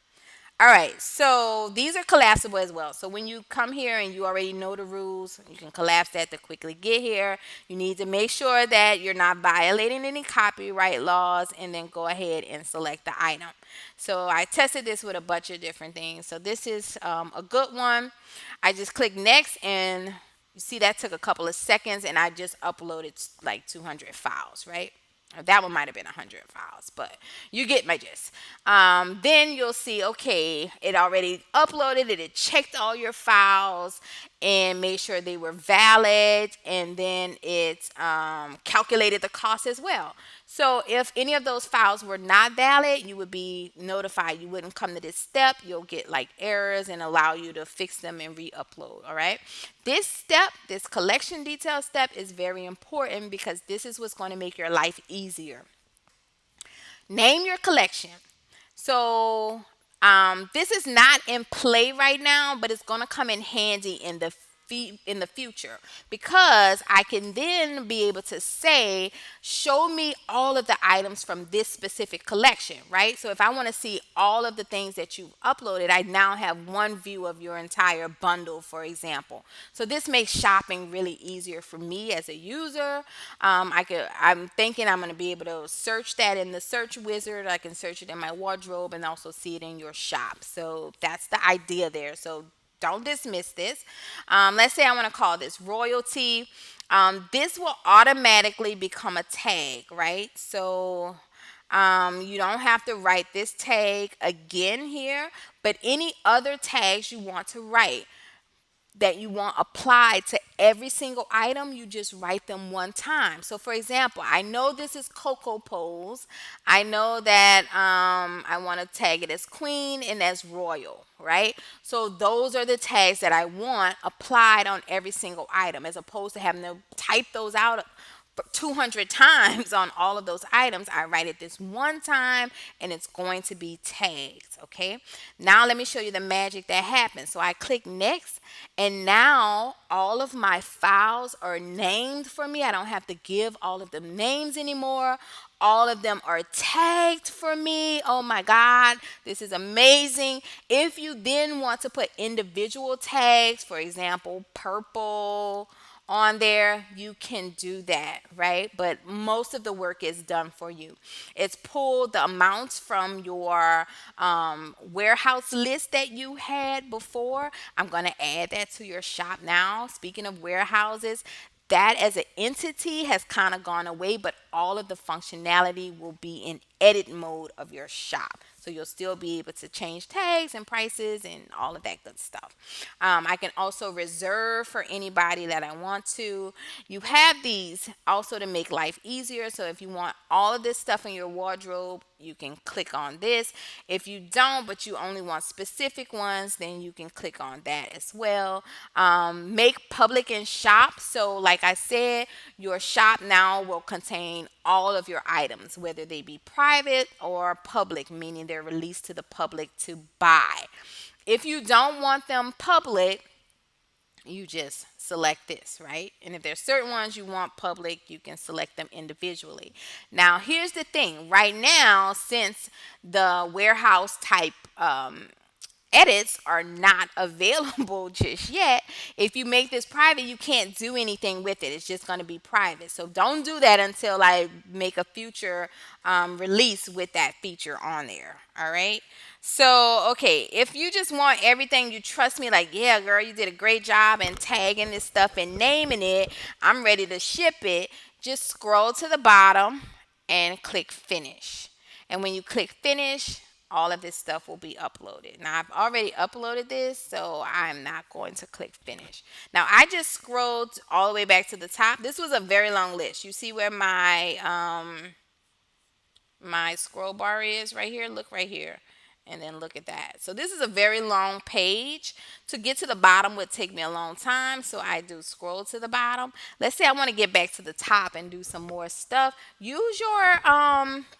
All right, so these are collapsible as well. So when you come here and you already know the rules, you can collapse that to quickly get here. You need to make sure that you're not violating any copyright laws, and then go ahead and select the item. So I tested this with a bunch of different things. So this is a good one. I just click next, and you see that took a couple of seconds, and I just uploaded like 200 files, right? That one might have been 100 files, but you get my gist. Then you'll see, okay, it already uploaded it, it checked all your files and made sure they were valid, and then it calculated the cost as well. So if any of those files were not valid, you would be notified. You wouldn't come to this step. You'll get like errors and allow you to fix them and re-upload. All right. This step, this collection detail step, is very important because this is what's going to make your life easier. Name your collection. So this is not in play right now, but it's going to come in handy in the in the future, because I can then be able to say, show me all of the items from this specific collection, right? So if I want to see all of the things that you've uploaded, I now have one view of your entire bundle, for example. So this makes shopping really easier for me as a user. I'm thinking I'm going to be able to search that in the search wizard. I can search it in my wardrobe and also see it in your shop. So that's the idea there. So don't dismiss this. Let's say I want to call this royalty. This will automatically become a tag, right? So you don't have to write this tag again here, but any other tags you want to write, that you want applied to every single item, you just write them one time. So for example, I know this is Coco Pose. I know that I want to tag it as queen and as royal, right? So those are the tags that I want applied on every single item, as opposed to having to type those out 200 times on all of those items. I write it this one time and it's going to be tagged. Okay, now let me show you the magic that happens. So I click next, and now all of my files are named for me. I don't have to give all of them names anymore. All of them are tagged for me. Oh my God, this is amazing. If you then want to put individual tags, for example, purple on there, you can do that, right? But most of the work is done for you. It's pulled the amounts from your warehouse list that you had before. I'm going to add that to your shop now. Speaking of warehouses, that as an entity has kind of gone away, but all of the functionality will be in edit mode of your shop. So you'll still be able to change tags and prices and all of that good stuff. I can also reserve for anybody that I want to. You have these also to make life easier. So if you want all of this stuff in your wardrobe, you can click on this. If you don't, but you only want specific ones, then you can click on that as well. Make public and shop. So like I said, your shop now will contain all of your items, whether they be private or public, meaning they're released to the public to buy. If you don't want them public, you just select this, right? And if there's certain ones you want public, you can select them individually. Now, here's the thing. Right now, since the warehouse type edits are not available just yet, if you make this private, you can't do anything with it. It's just going to be private. So don't do that until I make a future release with that feature on there. All right. So, okay, if you just want everything, you trust me, like, yeah, girl, you did a great job in tagging this stuff and naming it, I'm ready to ship it, just scroll to the bottom and click finish. And when you click finish, all of this stuff will be uploaded. Now, I've already uploaded this, so I'm not going to click finish. Now, I just scrolled all the way back to the top. This was a very long list. You see where my scroll bar is right here? Look right here. And then look at that. So this is a very long page. To get to the bottom would take me a long time, so I do scroll to the bottom. Let's say I want to get back to the top and do some more stuff. Use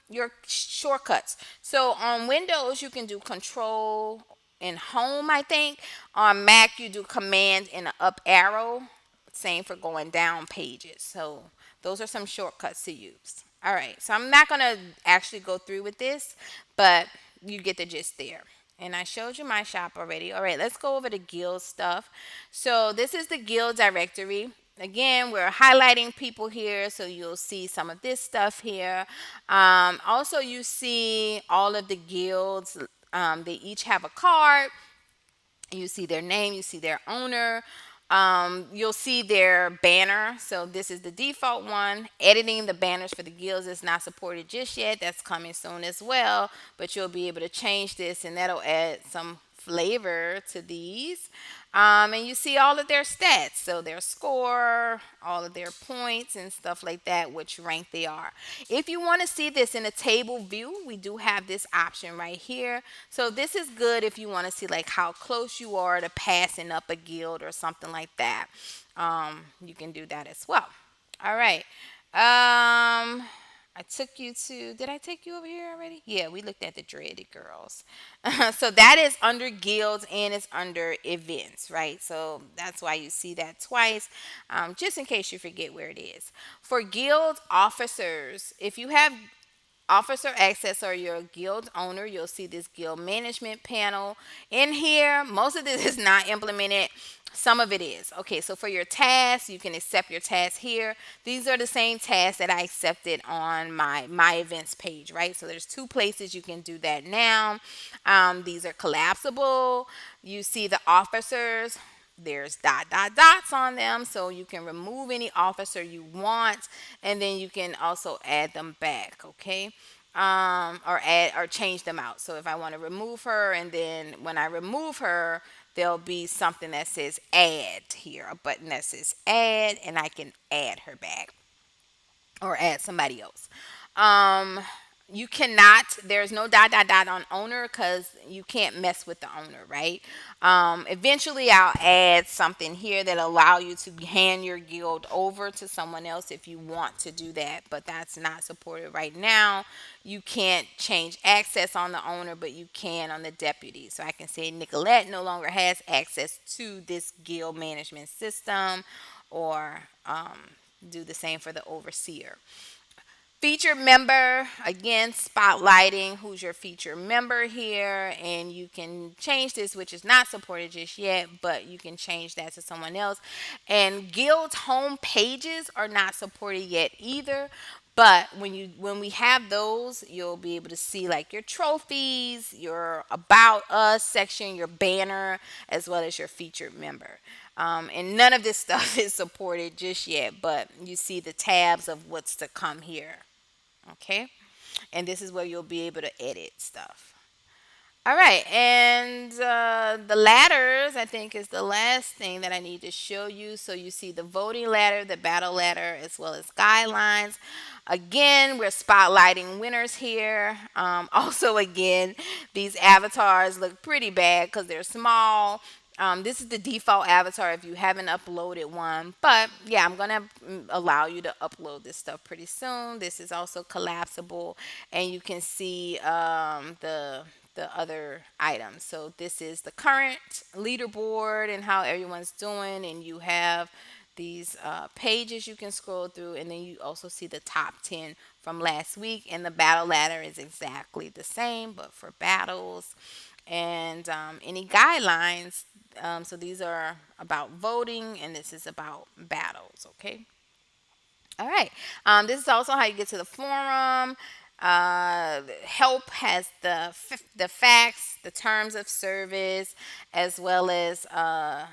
your shortcuts. So on Windows you can do Control and Home, I think. On Mac you do Command and an up arrow same for going down pages. So those are some shortcuts to use. All right, so I'm not going to actually go through with this, but you get the gist there. And I showed you my shop already. All right, let's go over the guild stuff. So this is the guild directory. Again, we're highlighting people here, so you'll see some of this stuff here. Also, you see all of the guilds. They each have a card. You see their name, you see their owner. You'll see their banner. So this is the default one. Editing the banners for the guilds is not supported just yet. That's coming soon as well. But you'll be able to change this, and that'll add some flavor to these. And you see all of their stats, so their score, all of their points and stuff like that, which rank they are. If you want to see this in a table view, we do have this option right here. So this is good if you want to see like how close you are to passing up a guild or something like that. You can do that as well. All right. I took you to, did I take you over here already? Yeah, we looked at the dreaded girls. So that is under guilds and it's under events, right? So that's why you see that twice, just in case you forget where it is. For guild officers, if you have officer access or you're a guild owner, you'll see this guild management panel. In here, most of this is not implemented. Some of it is. Okay, so for your tasks, you can accept your tasks here. These are the same tasks that I accepted on my events page, right? So there's two places you can do that now. These are collapsible. You see the officers. There's dots on them, so you can remove any officer you want, and then you can also add them back, okay? Or add or change them out. So if I want to remove her, and then when I remove her, there'll be something that says add here, a button that says add, and I can add her back or add somebody else. Um, you cannot, there's no dot on owner because you can't mess with the owner, right? Eventually I'll add something here that allow you to hand your guild over to someone else if you want to do that, but that's not supported right now. You can't change access on the owner, but you can on the deputy. So I can say Nicolette no longer has access to this guild management system, or do the same for the overseer. Featured member, again, spotlighting who's your featured member here, and you can change this, which is not supported just yet, but you can change that to someone else. And guild home pages are not supported yet either, but when we have those, you'll be able to see like your trophies, your about us section, your banner, as well as your featured member. And none of this stuff is supported just yet, but you see the tabs of what's to come here. Okay, and this is where you'll be able to edit stuff. All right, and the ladders, I think, is the last thing that I need to show you. So you see the voting ladder, the battle ladder, as well as guidelines. Again, we're spotlighting winners here. Also, again, these avatars look pretty bad because they're small. This is the default avatar if you haven't uploaded one. But yeah, I'm going to allow you to upload this stuff pretty soon. This is also collapsible, and you can see the other items. So this is the current leaderboard and how everyone's doing, and you have these pages you can scroll through, and then you also see the top 10 from last week, and the battle ladder is exactly the same but for battles. And any guidelines, so these are about voting, and this is about battles. Okay. All right. This is also how you get to the forum. Help has the facts, the terms of service, as well as a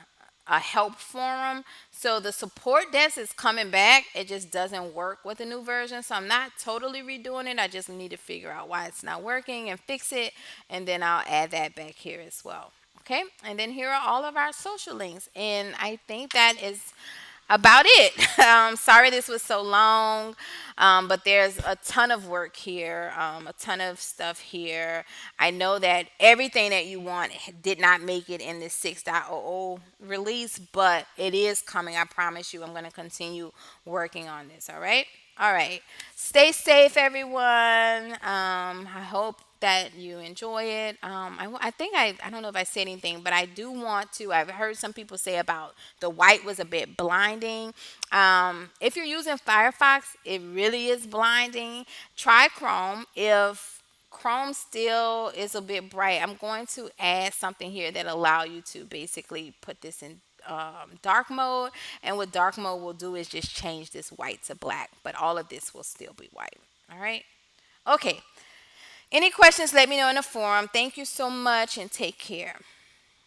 help forum. So the support desk is coming back. It just doesn't work with the new version. So I'm not totally redoing it. I just need to figure out why it's not working and fix it. And then I'll add that back here as well. Okay. And then here are all of our social links. And I think that is about it. Sorry this was so long, but there's a ton of work here, a ton of stuff here. I know that everything that you want did not make it in this 6.00 release, but it is coming. I promise you I'm going to continue working on this. All right. All right. Stay safe, everyone. I hope that you enjoy it. I think I don't know if I said anything, but I do want to. I've heard some people say about the white was a bit blinding. If you're using Firefox, it really is blinding. Try Chrome. If Chrome still is a bit bright, I'm going to add something here that allow you to basically put this in dark mode. And what dark mode will do is just change this white to black, but all of this will still be white. All right. Okay. Any questions, let me know in the forum. Thank you so much and take care.